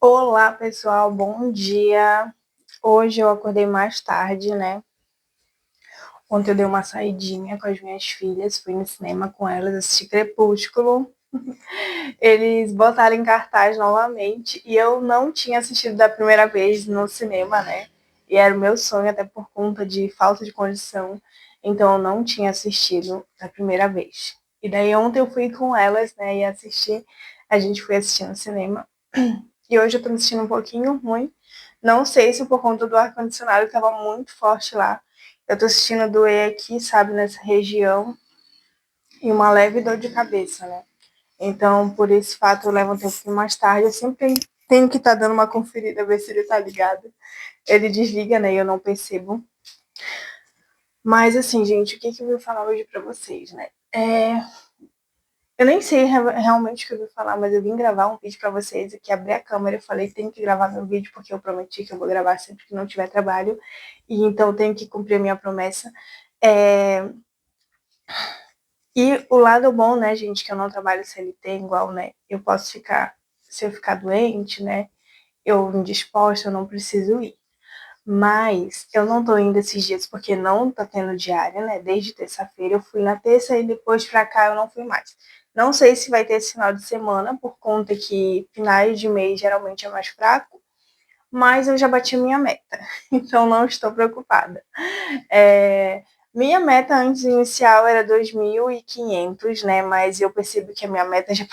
Olá, pessoal, bom dia. Hoje eu acordei mais tarde, né? Ontem eu dei uma saidinha com as minhas filhas, fui no cinema com elas, assisti Crepúsculo. Eles botaram em cartaz novamente e eu não tinha assistido da primeira vez no cinema, né? E era o meu sonho, até por conta de falta de condição, então eu não tinha assistido da primeira vez. E daí ontem eu fui com elas, né, e assisti, a gente foi assistir no cinema. E hoje eu tô me sentindo um pouquinho ruim. Não sei se por conta do ar-condicionado que tava muito forte lá. Eu tô sentindo doer aqui, sabe, nessa região. E uma leve dor de cabeça, né? Então, por esse fato, eu levo um pouquinho mais tarde. Eu sempre tenho que estar dando uma conferida, ver se ele tá ligado. Ele desliga, né? E eu não percebo. Mas, assim, gente, o que eu vou falar hoje pra vocês, né? Eu nem sei realmente o que eu vou falar, mas eu vim gravar um vídeo pra vocês aqui, abri a câmera e falei, tenho que gravar meu vídeo, porque eu prometi que eu vou gravar sempre que não tiver trabalho, e então eu tenho que cumprir a minha promessa. E o lado bom, né, gente, que eu não trabalho CLT igual, né, eu posso ficar, se eu ficar doente, né, eu indisposta, eu não preciso ir. Mas eu não tô indo esses dias porque não tá tendo diária, né? Desde terça-feira eu fui na terça e depois pra cá eu não fui mais. Não sei se vai ter esse final de semana, por conta que finais de mês geralmente é mais fraco, mas eu já bati minha meta, então não estou preocupada. Minha meta antes inicial era 2.500, né? Mas eu percebo que a minha meta já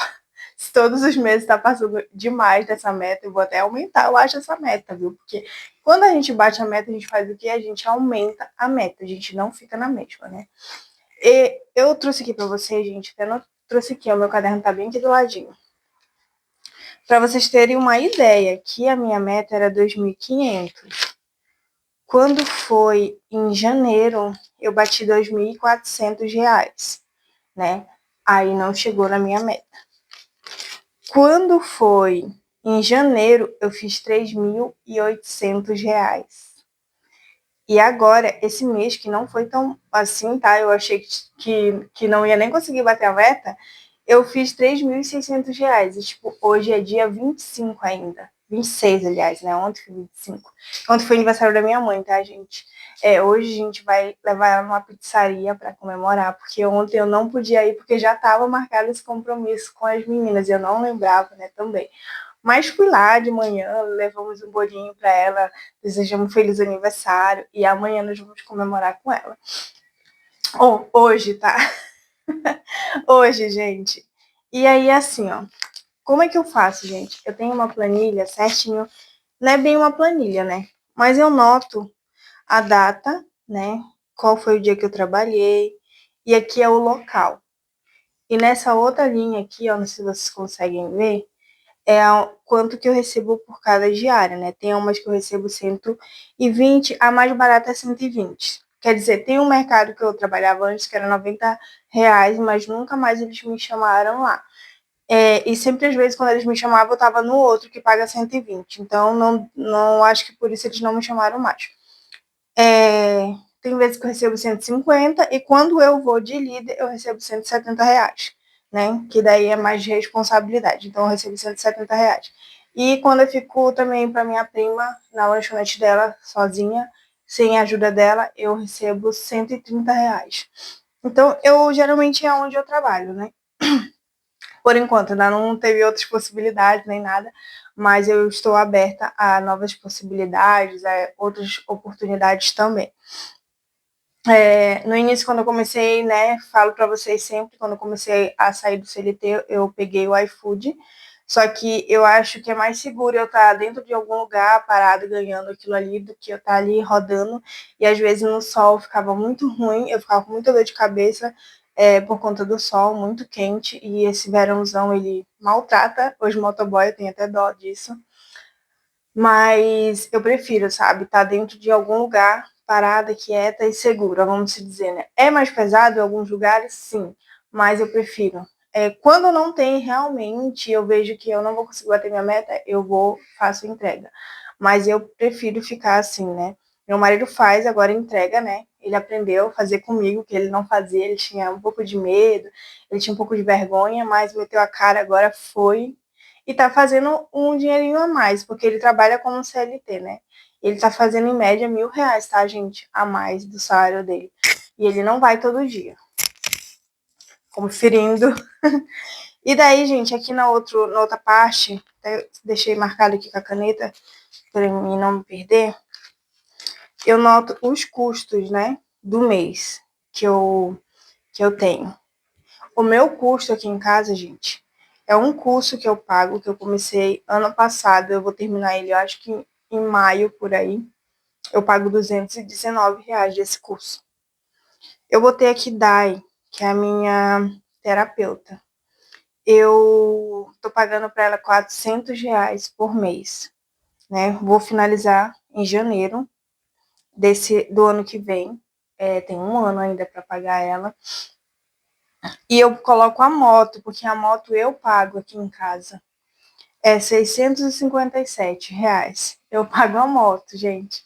todos os meses está passando demais dessa meta, eu vou até aumentar, eu acho, essa meta, viu? Porque quando a gente bate a meta, a gente faz o quê? A gente aumenta a meta, a gente não fica na mesma, né? E eu trouxe aqui para vocês, gente, até não trouxe aqui, o meu caderno tá bem aqui do ladinho. Para vocês terem uma ideia, que a minha meta era 2.500. Quando foi em janeiro, eu bati R$ 2.400, né? Aí não chegou na minha meta. Quando foi em janeiro, eu fiz R$ 3.800. E agora, esse mês, que não foi tão assim, tá? Eu achei que não ia nem conseguir bater a meta. Eu fiz R$ 3.600. E, tipo, hoje é dia 25 ainda. 26, aliás, né? Ontem foi 25. Ontem foi aniversário da minha mãe, tá, gente? Hoje a gente vai levar ela numa pizzaria para comemorar, porque ontem eu não podia ir, porque já estava marcado esse compromisso com as meninas, e eu não lembrava, né, também. Mas fui lá de manhã, levamos um bolinho para ela, desejamos um feliz aniversário, e amanhã nós vamos comemorar com ela. Hoje, tá? Hoje, gente. E aí, assim, ó, como é que eu faço, gente? Eu tenho uma planilha certinho, não é bem uma planilha, né? Mas eu noto a data, né? Qual foi o dia que eu trabalhei, e aqui é o local. E nessa outra linha aqui, ó, não sei se vocês conseguem ver, é quanto que eu recebo por cada diária, né? Tem umas que eu recebo 120, a mais barata é 120. Quer dizer, tem um mercado que eu trabalhava antes que era R$ 90, mas nunca mais eles me chamaram lá. E sempre, às vezes, quando eles me chamavam, eu estava no outro que paga 120. Então, não acho que por isso eles não me chamaram mais. Tem vezes que eu recebo 150 e quando eu vou de líder, eu recebo R$ 170, né? Que daí é mais de responsabilidade. Então, eu recebo R$ 170. E quando eu fico também para minha prima, na lanchonete dela, sozinha, sem a ajuda dela, eu recebo R$ 130. Então, eu geralmente é onde eu trabalho, né? Por enquanto, ainda não teve outras possibilidades nem nada, mas eu estou aberta a novas possibilidades, a outras oportunidades também. No início, quando eu comecei, né, falo para vocês sempre, quando eu comecei a sair do CLT, eu peguei o iFood, só que eu acho que é mais seguro eu estar dentro de algum lugar, parado, ganhando aquilo ali, do que eu estar ali rodando, e às vezes no sol ficava muito ruim, eu ficava com muita dor de cabeça, por conta do sol, muito quente, e esse verãozão, ele maltrata os motoboy, eu tenho até dó disso, mas eu prefiro, sabe, estar dentro de algum lugar, parada, quieta e segura, vamos dizer, né? É mais pesado em alguns lugares, sim, mas eu prefiro. Quando não tem realmente, eu vejo que eu não vou conseguir bater minha meta, eu vou, faço entrega. Mas eu prefiro ficar assim, né? Meu marido faz, agora entrega, né? Ele aprendeu a fazer comigo, que ele não fazia, ele tinha um pouco de medo, ele tinha um pouco de vergonha, mas meteu a cara, agora foi e tá fazendo um dinheirinho a mais, porque ele trabalha como CLT, né? Ele tá fazendo em média R$ 1.000, tá, gente? A mais do salário dele. E ele não vai todo dia. Conferindo. E daí, gente, aqui na outra parte, deixei marcado aqui com a caneta, para mim não me perder, eu noto os custos, né, do mês que eu tenho. O meu custo aqui em casa, gente, é um curso que eu pago, que eu comecei ano passado, eu vou terminar ele, eu acho que em maio, por aí. Eu pago R$ 219 desse curso. Eu botei aqui Dai, que é a minha terapeuta. Eu tô pagando para ela R$ 400 por mês, né? Vou finalizar em janeiro do ano que vem. Tem um ano ainda para pagar ela. E eu coloco a moto, porque a moto eu pago aqui em casa. É R$ 657. Eu pago a moto, gente.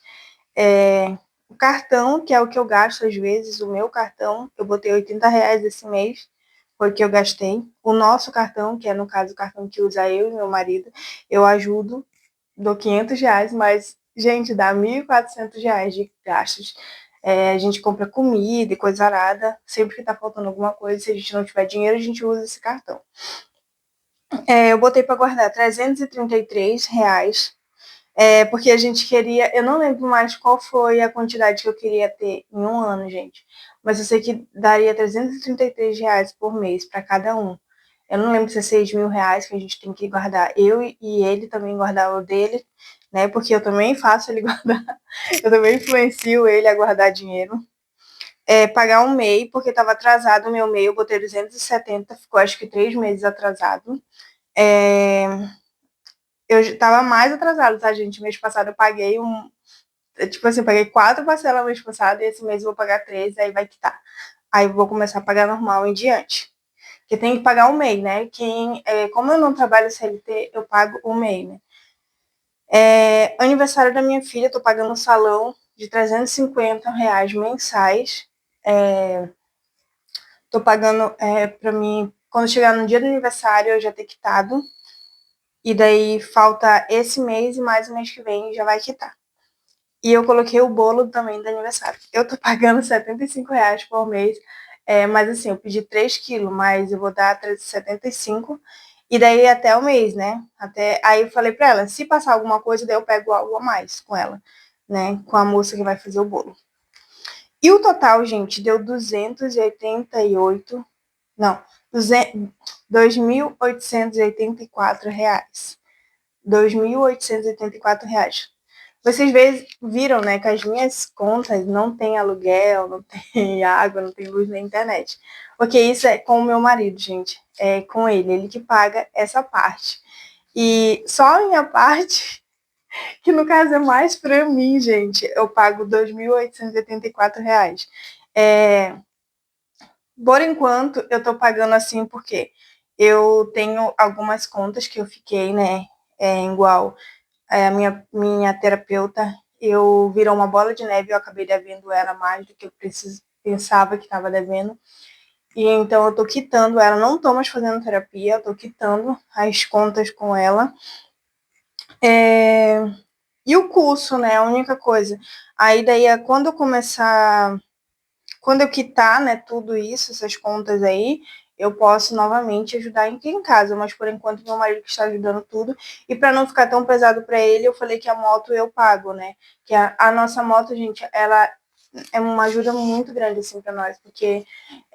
O cartão, que é o que eu gasto às vezes, o meu cartão, eu botei R$ 80 esse mês, foi o que eu gastei. O nosso cartão, que é no caso o cartão que usa eu e meu marido, eu ajudo, dou R$ 500, mas, gente, dá R$ 1.400 de gastos. A gente compra comida e coisa arada, sempre que tá faltando alguma coisa, se a gente não tiver dinheiro, a gente usa esse cartão. Eu botei para guardar R$ 333, porque a gente queria, eu não lembro mais qual foi a quantidade que eu queria ter em um ano, gente, mas eu sei que daria R$ 333 por mês para cada um. Eu não lembro se é R$ 6.000 que a gente tem que guardar. Eu e ele também guardar o dele, né? Porque eu também faço ele guardar. Eu também influencio ele a guardar dinheiro. Pagar um MEI, porque estava atrasado o meu MEI, eu botei 270, ficou acho que 3 meses atrasado. Eu estava mais atrasado, tá, gente? Mês passado eu paguei tipo assim, eu paguei 4 parcelas mês passado e esse mês eu vou pagar 3, aí vai quitar. Aí eu vou começar a pagar normal em diante. Porque tem que pagar o MEI, né? Como eu não trabalho CLT, eu pago o MEI, né? Aniversário da minha filha, tô pagando um salão de R$ 350 mensais. Tô pagando pra mim, quando chegar no dia do aniversário, eu já ter quitado. E daí falta esse mês e mais o mês que vem já vai quitar. E eu coloquei o bolo também do aniversário. Eu tô pagando R$ 75 por mês, mas assim, eu pedi 3 quilos, mas eu vou dar 75, e daí até o mês, né? Aí eu falei pra ela, se passar alguma coisa, daí eu pego algo a mais com ela, né? Com a moça que vai fazer o bolo. E o total, gente, deu 288, não, R$ 2.884. R$ 2.884. Vocês viram, né, que as minhas contas não tem aluguel, não tem água, não tem luz na internet. Porque isso é com o meu marido, gente. É com ele que paga essa parte. E só a minha parte, que no caso é mais para mim, gente, eu pago R$ 2.884. Por enquanto, eu tô pagando assim porque eu tenho algumas contas que eu fiquei, né, igual a minha terapeuta, eu virou uma bola de neve, eu acabei devendo ela mais do que eu pensava que estava devendo. E então eu tô quitando ela, não tô mais fazendo terapia, eu tô quitando as contas com ela. E o curso, né? A única coisa. Aí daí quando eu começar, quando eu quitar, né, tudo isso, essas contas aí, eu posso novamente ajudar aqui em casa, mas por enquanto meu marido que está ajudando tudo. E para não ficar tão pesado para ele, eu falei que a moto eu pago, né? Que a nossa moto, gente, ela é uma ajuda muito grande assim para nós, porque,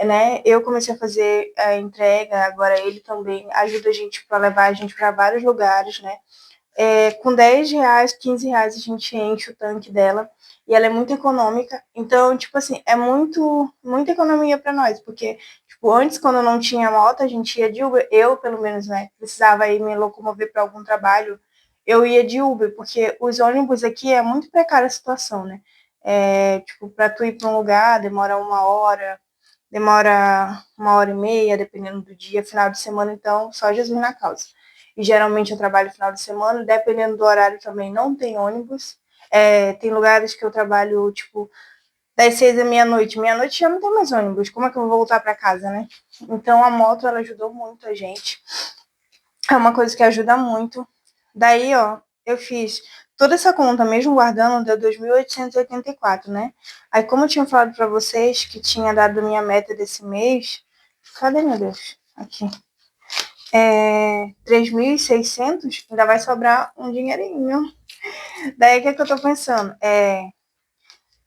né, eu comecei a fazer a entrega, agora ele também ajuda a gente para levar a gente para vários lugares, né? Com R$ 10, R$ 15 a gente enche o tanque dela e ela é muito econômica. Então, tipo assim, é muita economia para nós, porque tipo, antes, quando eu não tinha moto, a gente ia de Uber. Eu, pelo menos, né, precisava ir me locomover para algum trabalho, eu ia de Uber, porque os ônibus aqui é muito precária a situação, né? Tipo, para tu ir para um lugar, demora 1 hora, demora 1 hora e meia, dependendo do dia, final de semana, então, só Jesus na causa. E geralmente eu trabalho final de semana, dependendo do horário também não tem ônibus. Tem lugares que eu trabalho, tipo, das 6 à meia-noite. Meia-noite já não tem mais ônibus. Como é que eu vou voltar para casa, né? Então a moto, ela ajudou muito a gente. É uma coisa que ajuda muito. Daí, ó, eu fiz toda essa conta, mesmo guardando, deu 2.884, né? Aí, como eu tinha falado para vocês que tinha dado minha meta desse mês, cadê, meu Deus? Aqui. 3.600, ainda vai sobrar um dinheirinho. Daí, o que é que eu tô pensando?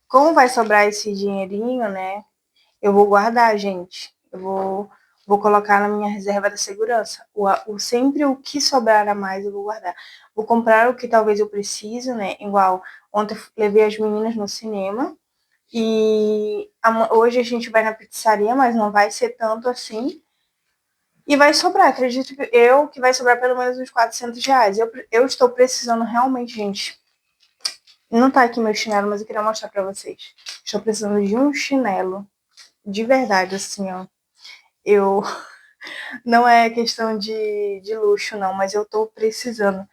Como vai sobrar esse dinheirinho, né? Eu vou guardar, gente. Eu vou colocar na minha reserva da segurança. Sempre o que sobrar a mais eu vou guardar. Vou comprar o que talvez eu precise, né? Igual ontem eu levei as meninas no cinema e hoje a gente vai na pizzaria, mas não vai ser tanto assim. E vai sobrar, acredito que vai sobrar pelo menos uns R$ 400. Eu estou precisando realmente, gente. Não tá aqui meu chinelo, mas eu queria mostrar pra vocês. Estou precisando de um chinelo. De verdade, assim, ó. Eu Não é questão de luxo, não, mas eu tô precisando.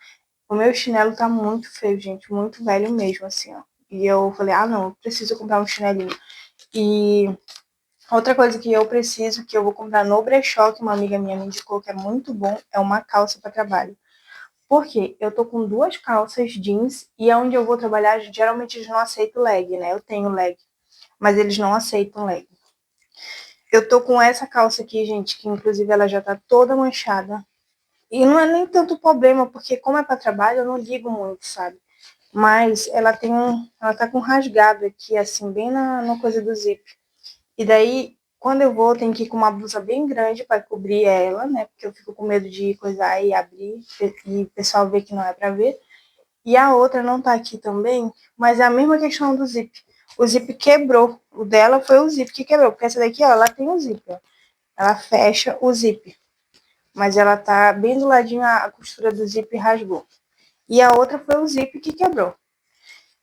O meu chinelo tá muito feio, gente, muito velho mesmo, assim, ó. E eu falei, ah, não, eu preciso comprar um chinelinho. E outra coisa que eu preciso, que eu vou comprar no brechó, que uma amiga minha me indicou, que é muito bom, é uma calça para trabalho. Por quê? Eu tô com duas calças jeans e onde eu vou trabalhar, geralmente eles não aceitam leg, né? Eu tenho leg, mas eles não aceitam leg. Eu tô com essa calça aqui, gente, que inclusive ela já tá toda manchada. E não é nem tanto problema, porque como é para trabalho, eu não ligo muito, sabe? Mas ela tá com rasgado aqui, assim, bem na coisa do zip. E daí, quando eu vou, tem que ir com uma blusa bem grande para cobrir ela, né? Porque eu fico com medo de coisar e abrir e o pessoal ver que não é para ver. E a outra não tá aqui também, mas é a mesma questão do zip. O zip quebrou. O dela foi o zip que quebrou, porque essa daqui, ó, ela tem o zip, ó. Ela fecha o zip, mas ela tá bem do ladinho, a costura do zip rasgou. E a outra foi o zip que quebrou.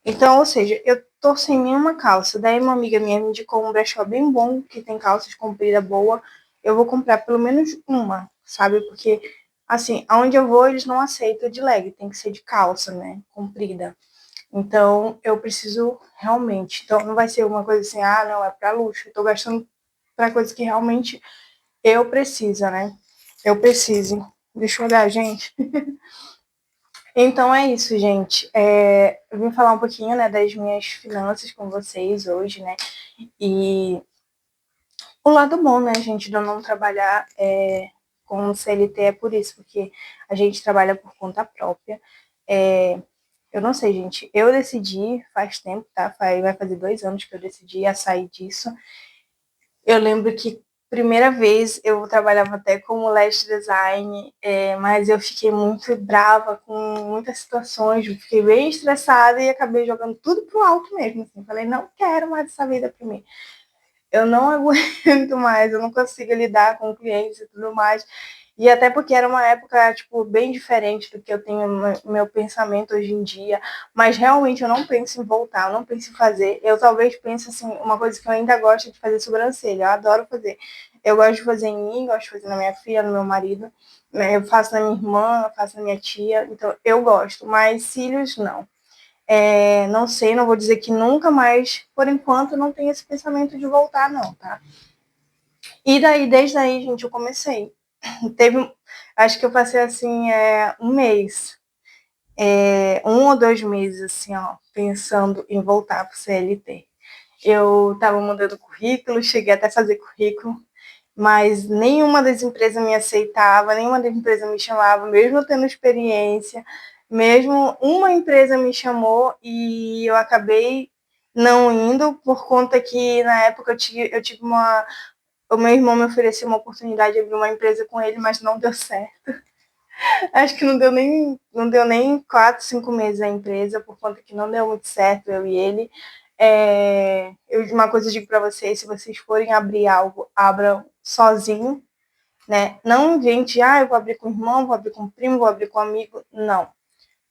Então, ou seja, eu tô sem nenhuma calça. Daí uma amiga minha me indicou um brechó bem bom, que tem calças compridas boa. Eu vou comprar pelo menos uma, sabe? Porque, assim, aonde eu vou, eles não aceitam de leg, tem que ser de calça, né? Comprida. Então, eu preciso realmente. Então, não vai ser uma coisa assim, ah, não, é pra luxo. Eu tô gastando pra coisa que realmente eu preciso, né? Eu preciso. Deixa eu olhar, gente. Então é isso, gente. Eu vim falar um pouquinho, né, das minhas finanças com vocês hoje, né? E o lado bom, né, gente, de eu não trabalhar com o CLT é por isso, porque a gente trabalha por conta própria. Eu não sei, gente. Eu decidi faz tempo, tá? Vai fazer 2 anos que eu decidi a sair disso. Eu lembro que primeira vez eu trabalhava até como lash design, mas eu fiquei muito brava com muitas situações, fiquei bem estressada e acabei jogando tudo pro alto mesmo. Assim. Falei, não quero mais essa vida para mim. Eu não aguento mais, eu não consigo lidar com clientes e tudo mais. E até porque era uma época, tipo, bem diferente do que eu tenho no meu pensamento hoje em dia. Mas realmente eu não penso em voltar, eu não penso em fazer. Eu talvez pense, assim, uma coisa que eu ainda gosto de fazer sobrancelha. Eu adoro fazer. Eu gosto de fazer em mim, gosto de fazer na minha filha, no meu marido. Né? Eu faço na minha irmã, faço na minha tia. Então, eu gosto. Mas cílios, não. Não sei, não vou dizer que nunca, mas por enquanto não tenho esse pensamento de voltar, não, tá? E daí, desde aí, gente, eu comecei. Acho que eu passei assim, um mês, 1 ou 2 meses, assim, ó, pensando em voltar para o CLT. Eu estava mandando currículo, cheguei até a fazer currículo, mas nenhuma das empresas me aceitava, nenhuma das empresas me chamava, mesmo eu tendo experiência, mesmo uma empresa me chamou e eu acabei não indo por conta que na época eu tive o meu irmão me ofereceu uma oportunidade de abrir uma empresa com ele, mas não deu certo. Acho que não deu nem 4, 5 meses a empresa, por conta que não deu muito certo, eu e ele. Uma coisa eu digo para vocês, se vocês forem abrir algo, abram sozinho, né? Não, gente, eu vou abrir com o irmão, vou abrir com o primo, vou abrir com o amigo. Não.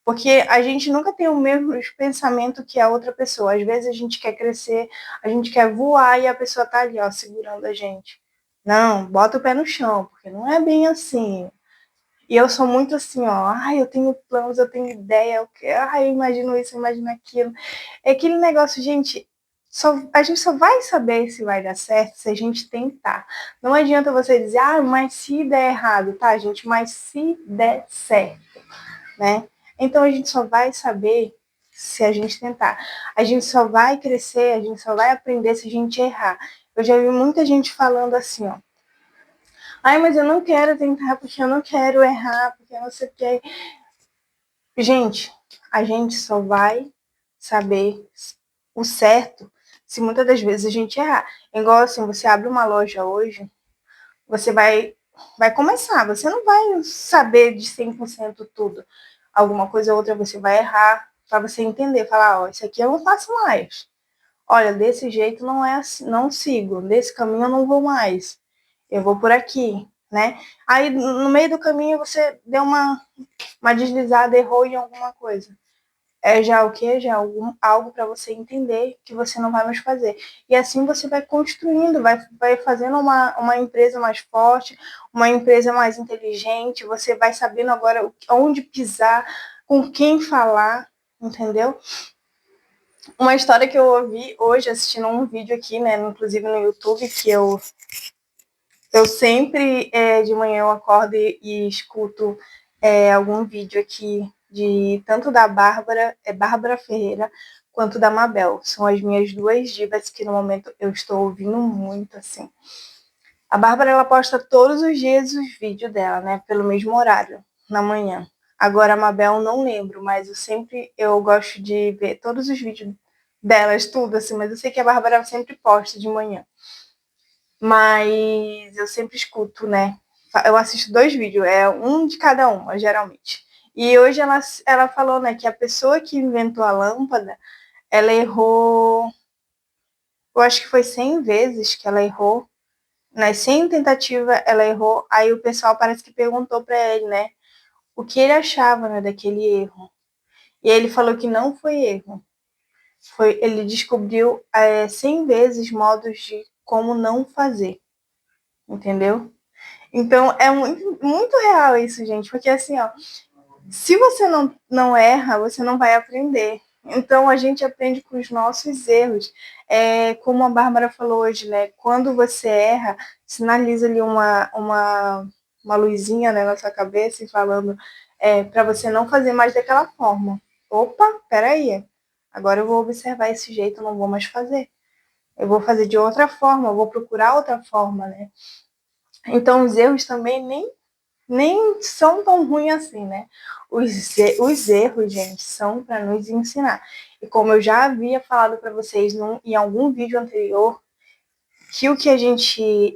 Porque a gente nunca tem o mesmo pensamento que a outra pessoa. Às vezes a gente quer crescer, a gente quer voar e a pessoa tá ali, ó, segurando a gente. Não, bota o pé no chão, porque não é bem assim. E eu sou muito assim, ó, eu tenho planos, eu tenho ideia, eu imagino isso, eu imagino aquilo. É aquele negócio, gente, a gente só vai saber se vai dar certo se a gente tentar. Não adianta você dizer, mas se der errado, tá, gente? Mas se der certo, né? Então a gente só vai saber se a gente tentar. A gente só vai crescer, a gente só vai aprender se a gente errar. Eu já vi muita gente falando assim, ó. Mas eu não quero tentar porque eu não quero errar, porque eu não sei o que. Gente, a gente só vai saber o certo se muitas das vezes a gente errar. Igual assim, você abre uma loja hoje, você vai começar, você não vai saber de 100% tudo. Alguma coisa ou outra você vai errar, para você entender, falar, isso aqui eu não faço mais. Olha, desse jeito não é assim, não sigo, desse caminho eu não vou mais. Eu vou por aqui, né? Aí no meio do caminho você deu uma deslizada, errou em alguma coisa. Já o quê? Já algo para você entender que você não vai mais fazer. E assim você vai construindo, vai fazendo uma empresa mais forte, uma empresa mais inteligente, você vai sabendo agora onde pisar, com quem falar, entendeu? Uma história que eu ouvi hoje, assistindo um vídeo aqui, né, inclusive no YouTube, que eu sempre, de manhã, eu acordo e escuto algum vídeo aqui de tanto da Bárbara Ferreira, quanto da Mabel. São as minhas duas divas que no momento eu estou ouvindo muito, assim. A Bárbara, ela posta todos os dias os vídeos dela, né, pelo mesmo horário, na manhã. Agora a Mabel não lembro, mas eu gosto de ver todos os vídeos delas, tudo assim, mas eu sei que a Bárbara sempre posta de manhã. Mas eu sempre escuto, né? Eu assisto 2 vídeos, um de cada uma, geralmente. E hoje ela falou, né, que a pessoa que inventou a lâmpada, ela errou, eu acho que foi 100 vezes que ela errou. Nas 100 tentativas, ela errou. Aí o pessoal parece que perguntou para ele, né, o que ele achava, né, daquele erro. E ele falou que não foi erro. Ele descobriu 100 vezes modos de como não fazer, entendeu? Então, é muito, muito real isso, gente, porque assim, ó, se você não erra, você não vai aprender. Então, a gente aprende com os nossos erros. Como a Bárbara falou hoje, né? Quando você erra, sinaliza ali uma luzinha, né, na sua cabeça e falando para você não fazer mais daquela forma. Opa, peraí. Agora eu vou observar esse jeito, eu não vou mais fazer. Eu vou fazer de outra forma, eu vou procurar outra forma, né? Então, os erros também nem são tão ruins assim, né? Os erros, gente, são para nos ensinar. E como eu já havia falado para vocês em algum vídeo anterior, que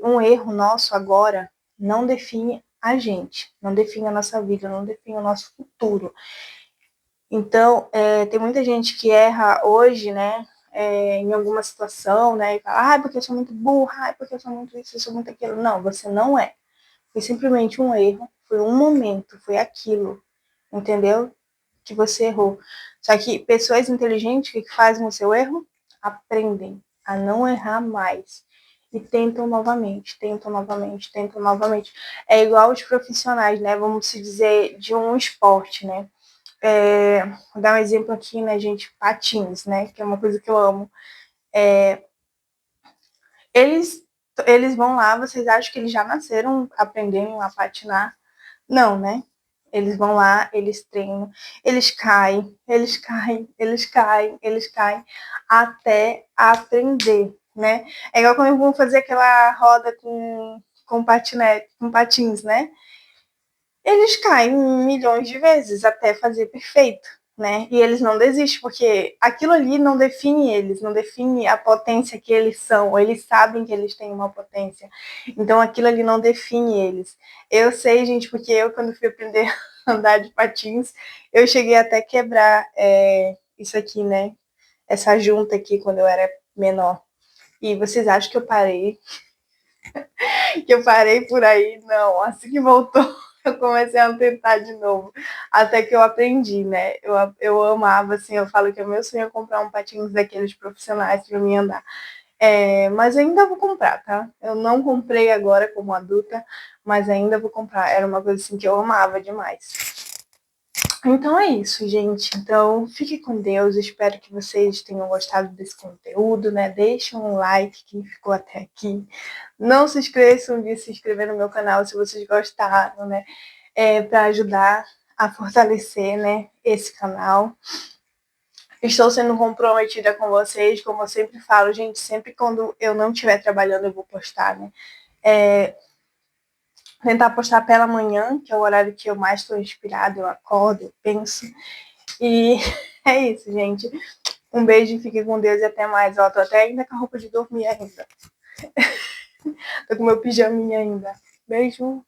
um erro nosso agora não define a gente, não define a nossa vida, não define o nosso futuro. Então, tem muita gente que erra hoje, né? Em alguma situação, né? E fala, porque eu sou muito burra, porque eu sou muito isso, eu sou muito aquilo. Não, você não é. Foi simplesmente um erro, foi um momento, foi aquilo, entendeu? Que você errou. Só que pessoas inteligentes, o que fazem o seu erro? Aprendem a não errar mais. E tentam novamente, tentam novamente, tentam novamente. É igual os profissionais, né? Vamos se dizer, de um esporte, né? Vou dar um exemplo aqui, né, gente? Patins, né? Que é uma coisa que eu amo. Eles, eles vão lá, vocês acham que eles já nasceram aprendendo a patinar? Não, né? Eles vão lá, eles treinam, eles caem, eles caem, eles caem, eles caem, até aprender, né? É igual quando vão fazer aquela roda com patinete, com patins, né? Eles caem milhões de vezes até fazer perfeito, né? E eles não desistem, porque aquilo ali não define eles, não define a potência que eles são. Eles sabem que eles têm uma potência. Então aquilo ali não define eles. Eu sei, gente, porque eu, quando fui aprender a andar de patins, eu cheguei até quebrar isso aqui, né? Essa junta aqui quando eu era menor. E vocês acham que eu parei? Que eu parei por aí? Não, assim que voltou, eu comecei a tentar de novo, até que eu aprendi, né? Eu amava, assim, eu falo que o meu sonho é comprar um patins daqueles profissionais para mim andar. Mas ainda vou comprar, tá? Eu não comprei agora como adulta, mas ainda vou comprar. Era uma coisa assim que eu amava demais. Então é isso, gente. Então, fique com Deus. Espero que vocês tenham gostado desse conteúdo, né? Deixem um like quem ficou até aqui. Não se esqueçam de se inscrever no meu canal se vocês gostaram, né? Para ajudar a fortalecer, né, esse canal. Estou sendo comprometida com vocês, como eu sempre falo, gente, sempre quando eu não estiver trabalhando eu vou postar, né? Tentar postar pela manhã, que é o horário que eu mais estou inspirada, eu acordo, eu penso. E é isso, gente. Um beijo, fique com Deus e até mais. Ó, tô até ainda com a roupa de dormir ainda. Tô com meu pijaminha ainda. Beijo.